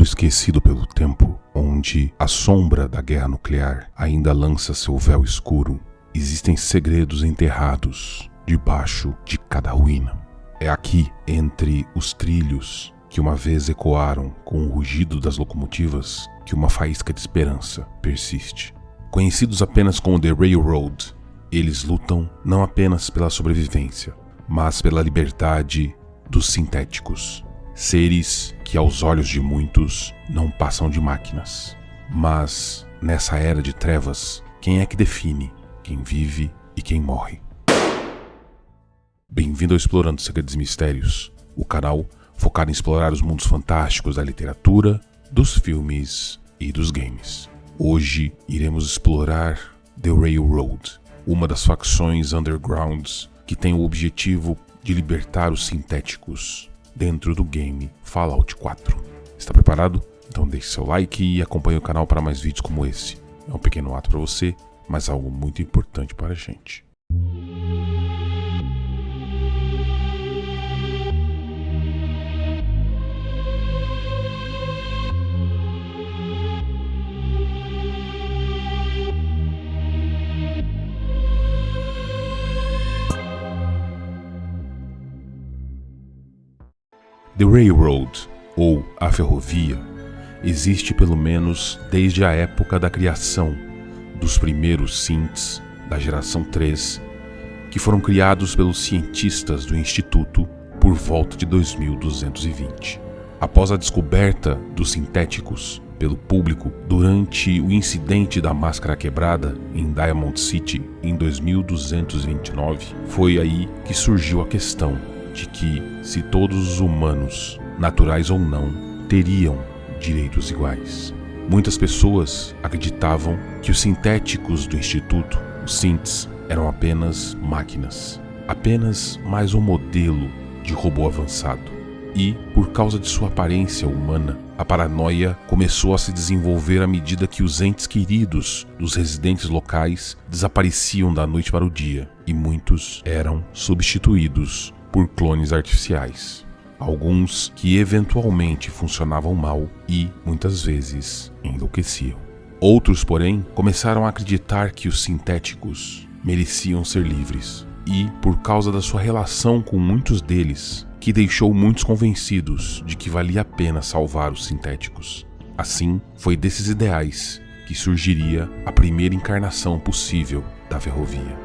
mundo esquecido pelo tempo, onde a sombra da guerra nuclear ainda lança seu véu escuro, existem segredos enterrados debaixo de cada ruína. É aqui, entre os trilhos que uma vez ecoaram com o rugido das locomotivas, que uma faísca de esperança persiste. Conhecidos apenas como The Railroad, eles lutam não apenas pela sobrevivência, mas pela liberdade dos sintéticos. Seres que aos olhos de muitos não passam de máquinas. Mas, nessa era de trevas, quem é que define quem vive e quem morre? Bem-vindo ao Explorando Segredos e Mistérios, o canal focado em explorar os mundos fantásticos da literatura, dos filmes e dos games. Hoje iremos explorar The Railroad, uma das facções undergrounds que tem o objetivo de libertar os sintéticos dentro do game Fallout 4. Está preparado? Então deixe seu like e acompanhe o canal para mais vídeos como esse. É um pequeno ato para você, mas algo muito importante para a gente. The Railroad, ou a ferrovia, existe pelo menos desde a época da criação dos primeiros synths da geração 3, que foram criados pelos cientistas do Instituto por volta de 2220. Após a descoberta dos sintéticos pelo público durante o incidente da máscara quebrada em Diamond City em 2229, foi aí que surgiu a questão de que se todos os humanos, naturais ou não, teriam direitos iguais. Muitas pessoas acreditavam que os sintéticos do Instituto, os synths, eram apenas máquinas, apenas mais um modelo de robô avançado. E, por causa de sua aparência humana, a paranoia começou a se desenvolver à medida que os entes queridos dos residentes locais desapareciam da noite para o dia, e muitos eram substituídos por clones artificiais, alguns que eventualmente funcionavam mal e, muitas vezes, enlouqueciam. Outros, porém, começaram a acreditar que os sintéticos mereciam ser livres, e, por causa da sua relação com muitos deles, que deixou muitos convencidos de que valia a pena salvar os sintéticos. Assim, foi desses ideais que surgiria a primeira encarnação possível da ferrovia.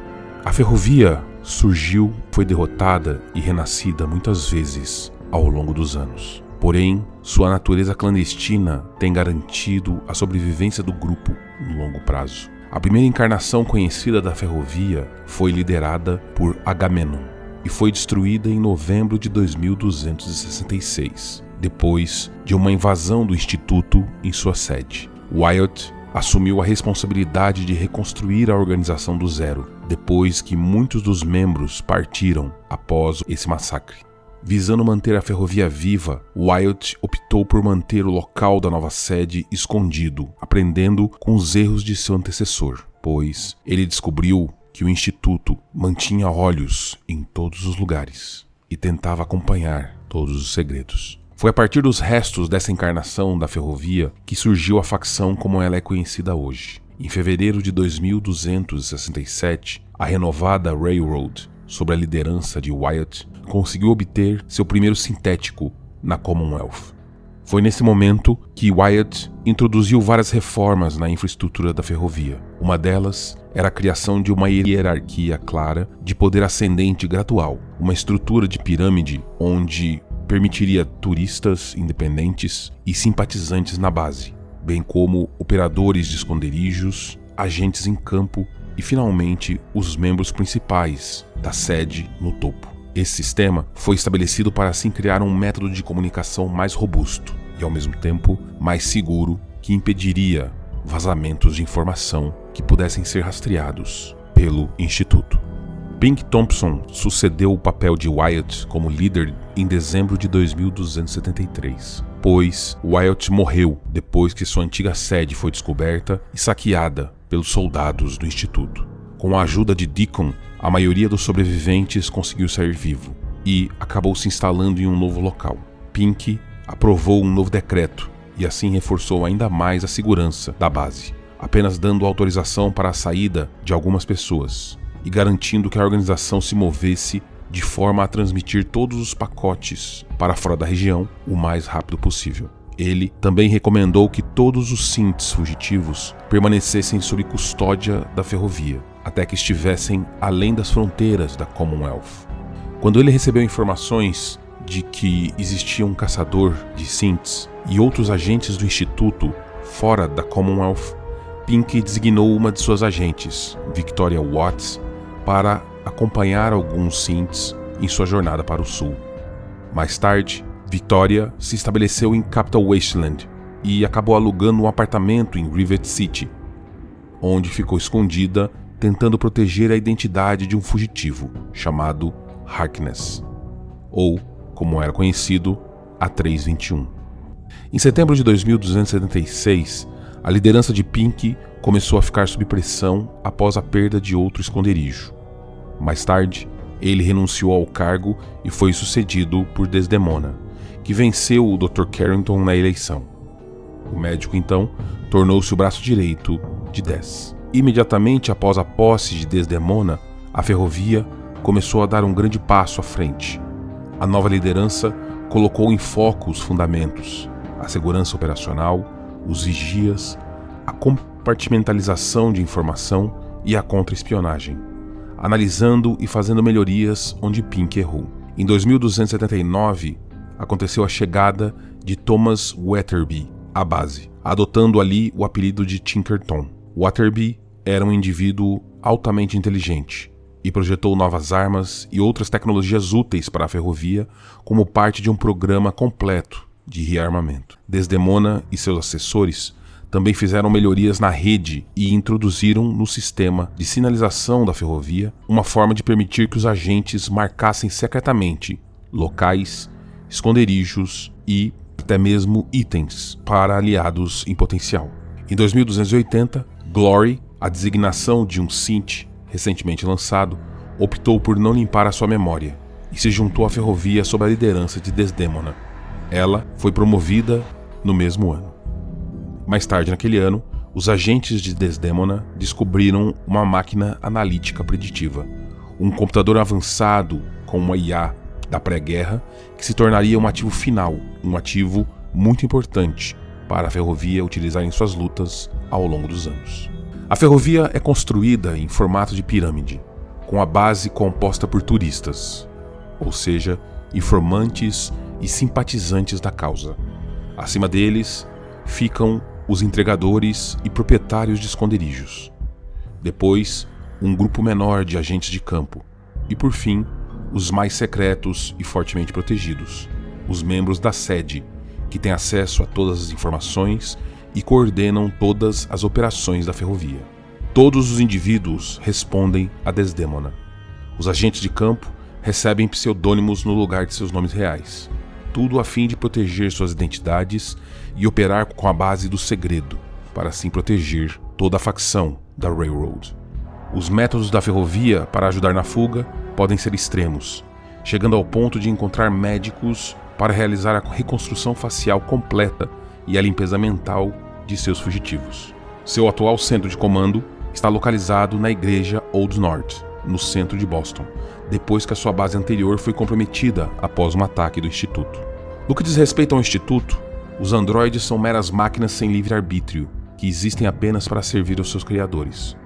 A ferrovia surgiu, foi derrotada e renascida muitas vezes ao longo dos anos. Porém, sua natureza clandestina tem garantido a sobrevivência do grupo no longo prazo. A primeira encarnação conhecida da ferrovia foi liderada por Agamenon e foi destruída em novembro de 2266, depois de uma invasão do Instituto em sua sede. Wyatt assumiu a responsabilidade de reconstruir a organização do zero, depois que muitos dos membros partiram após esse massacre. Visando manter a ferrovia viva, Wyatt optou por manter o local da nova sede escondido, aprendendo com os erros de seu antecessor, pois ele descobriu que o Instituto mantinha olhos em todos os lugares e tentava acompanhar todos os segredos. Foi a partir dos restos dessa encarnação da ferrovia que surgiu a facção como ela é conhecida hoje. Em fevereiro de 2267, a renovada Railroad, sob a liderança de Wyatt, conseguiu obter seu primeiro sintético na Commonwealth. Foi nesse momento que Wyatt introduziu várias reformas na infraestrutura da ferrovia. Uma delas era a criação de uma hierarquia clara de poder ascendente gradual, uma estrutura de pirâmide onde permitiria turistas independentes e simpatizantes na base, bem como operadores de esconderijos, agentes em campo e, finalmente, os membros principais da sede no topo. Esse sistema foi estabelecido para assim criar um método de comunicação mais robusto e, ao mesmo tempo, mais seguro, que impediria vazamentos de informação que pudessem ser rastreados pelo Instituto. Pink Thompson sucedeu o papel de Wyatt como líder em dezembro de 2273, pois Wyatt morreu depois que sua antiga sede foi descoberta e saqueada pelos soldados do Instituto. Com a ajuda de Deacon, a maioria dos sobreviventes conseguiu sair vivo e acabou se instalando em um novo local. Pink aprovou um novo decreto e assim reforçou ainda mais a segurança da base, apenas dando autorização para a saída de algumas pessoas e garantindo que a organização se movesse de forma a transmitir todos os pacotes para fora da região o mais rápido possível. Ele também recomendou que todos os synths fugitivos permanecessem sob custódia da ferrovia, até que estivessem além das fronteiras da Commonwealth. Quando ele recebeu informações de que existia um caçador de synths e outros agentes do Instituto fora da Commonwealth, Pink designou uma de suas agentes, Victoria Watts, para acompanhar alguns synths em sua jornada para o sul. Mais tarde, Victoria se estabeleceu em Capital Wasteland e acabou alugando um apartamento em Rivet City, onde ficou escondida tentando proteger a identidade de um fugitivo chamado Harkness, ou, como era conhecido, A321. Em setembro de 2276, a liderança de Pink começou a ficar sob pressão após a perda de outro esconderijo. Mais tarde, ele renunciou ao cargo e foi sucedido por Desdemona, que venceu o Dr. Carrington na eleição. O médico, então, tornou-se o braço direito de Des. Imediatamente após a posse de Desdemona, a ferrovia começou a dar um grande passo à frente. A nova liderança colocou em foco os fundamentos, a segurança operacional, os vigias, a compartimentalização de informação e a contra-espionagem, analisando e fazendo melhorias onde Pink errou. Em 2279, aconteceu a chegada de Thomas Wetherby à base, adotando ali o apelido de Tinkerton. Wetherby era um indivíduo altamente inteligente e projetou novas armas e outras tecnologias úteis para a ferrovia como parte de um programa completo de rearmamento. Desdemona e seus assessores também fizeram melhorias na rede e introduziram no sistema de sinalização da ferrovia uma forma de permitir que os agentes marcassem secretamente locais, esconderijos e até mesmo itens para aliados em potencial. Em 2280, Glory, a designação de um synth recentemente lançado, optou por não limpar a sua memória e se juntou à ferrovia sob a liderança de Desdemona. Ela foi promovida no mesmo ano. Mais tarde naquele ano, os agentes de Desdemona descobriram uma máquina analítica preditiva, um computador avançado com uma IA da pré-guerra que se tornaria um ativo final, um ativo muito importante para a ferrovia utilizar em suas lutas ao longo dos anos. A ferrovia é construída em formato de pirâmide, com a base composta por turistas, ou seja, informantes e simpatizantes da causa. Acima deles ficam os entregadores e proprietários de esconderijos. Depois, um grupo menor de agentes de campo. E por fim, os mais secretos e fortemente protegidos, os membros da sede, que têm acesso a todas as informações e coordenam todas as operações da ferrovia. Todos os indivíduos respondem a Desdemona. Os agentes de campo recebem pseudônimos no lugar de seus nomes reais, tudo a fim de proteger suas identidades e operar com a base do segredo, para assim proteger toda a facção da Railroad. Os métodos da ferrovia para ajudar na fuga podem ser extremos, chegando ao ponto de encontrar médicos para realizar a reconstrução facial completa e a limpeza mental de seus fugitivos. Seu atual centro de comando está localizado na Igreja Old North, no centro de Boston, depois que a sua base anterior foi comprometida após um ataque do Instituto. No que diz respeito ao Instituto, os androides são meras máquinas sem livre-arbítrio, que existem apenas para servir aos seus criadores.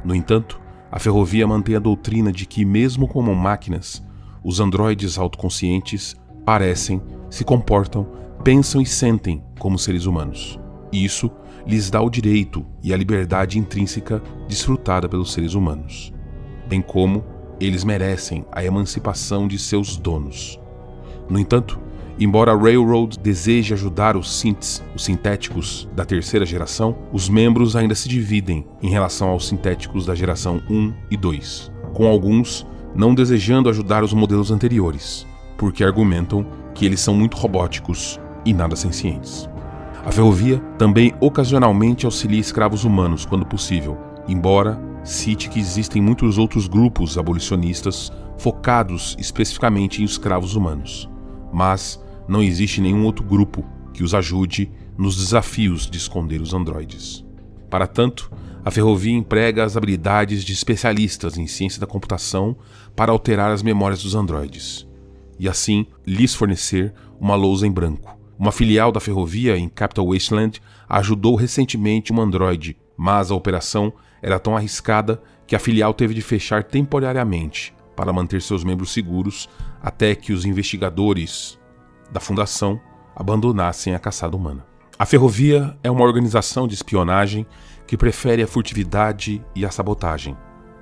No entanto, a ferrovia mantém a doutrina de que, mesmo como máquinas, os androides autoconscientes parecem, se comportam, pensam e sentem como seres humanos. Isso lhes dá o direito e a liberdade intrínseca desfrutada pelos seres humanos, bem como eles merecem a emancipação de seus donos. No entanto, embora a Railroad deseje ajudar os synths, os sintéticos da terceira geração, os membros ainda se dividem em relação aos sintéticos da geração 1 e 2, com alguns não desejando ajudar os modelos anteriores, porque argumentam que eles são muito robóticos e nada sencientes. A ferrovia também ocasionalmente auxilia escravos humanos quando possível, embora cite que existem muitos outros grupos abolicionistas focados especificamente em escravos humanos, mas não existe nenhum outro grupo que os ajude nos desafios de esconder os androides. Para tanto, a Ferrovia emprega as habilidades de especialistas em ciência da computação para alterar as memórias dos androides, e assim lhes fornecer uma lousa em branco. Uma filial da Ferrovia em Capital Wasteland ajudou recentemente um androide, mas a operação era tão arriscada que a filial teve de fechar temporariamente para manter seus membros seguros até que os investigadores da Fundação abandonassem a caçada humana. A Ferrovia é uma organização de espionagem que prefere a furtividade e a sabotagem.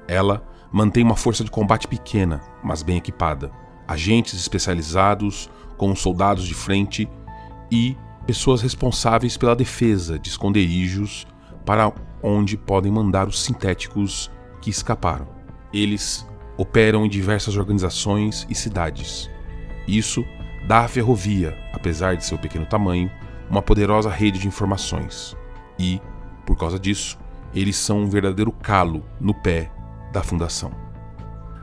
Ela mantém uma força de combate pequena, mas bem equipada, agentes especializados como soldados de frente e pessoas responsáveis pela defesa de esconderijos para onde podem mandar os sintéticos que escaparam. Eles operam em diversas organizações e cidades. Isso dá à Ferrovia, apesar de seu pequeno tamanho, uma poderosa rede de informações. E, por causa disso, eles são um verdadeiro calo no pé da Fundação.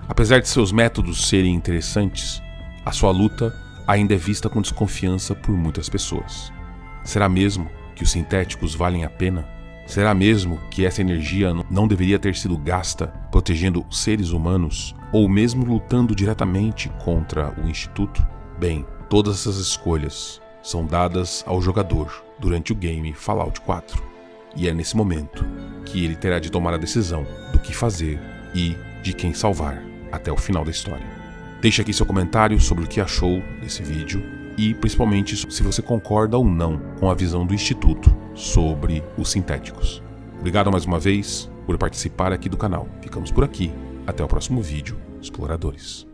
Apesar de seus métodos serem interessantes, a sua luta ainda é vista com desconfiança por muitas pessoas. Será mesmo que os sintéticos valem a pena? Será mesmo que essa energia não deveria ter sido gasta protegendo seres humanos ou mesmo lutando diretamente contra o Instituto? Bem, todas essas escolhas são dadas ao jogador durante o game Fallout 4. E é nesse momento que ele terá de tomar a decisão do que fazer e de quem salvar até o final da história. Deixe aqui seu comentário sobre o que achou desse vídeo e principalmente se você concorda ou não com a visão do Instituto sobre os sintéticos. Obrigado mais uma vez por participar aqui do canal. Ficamos por aqui. Até o próximo vídeo, exploradores.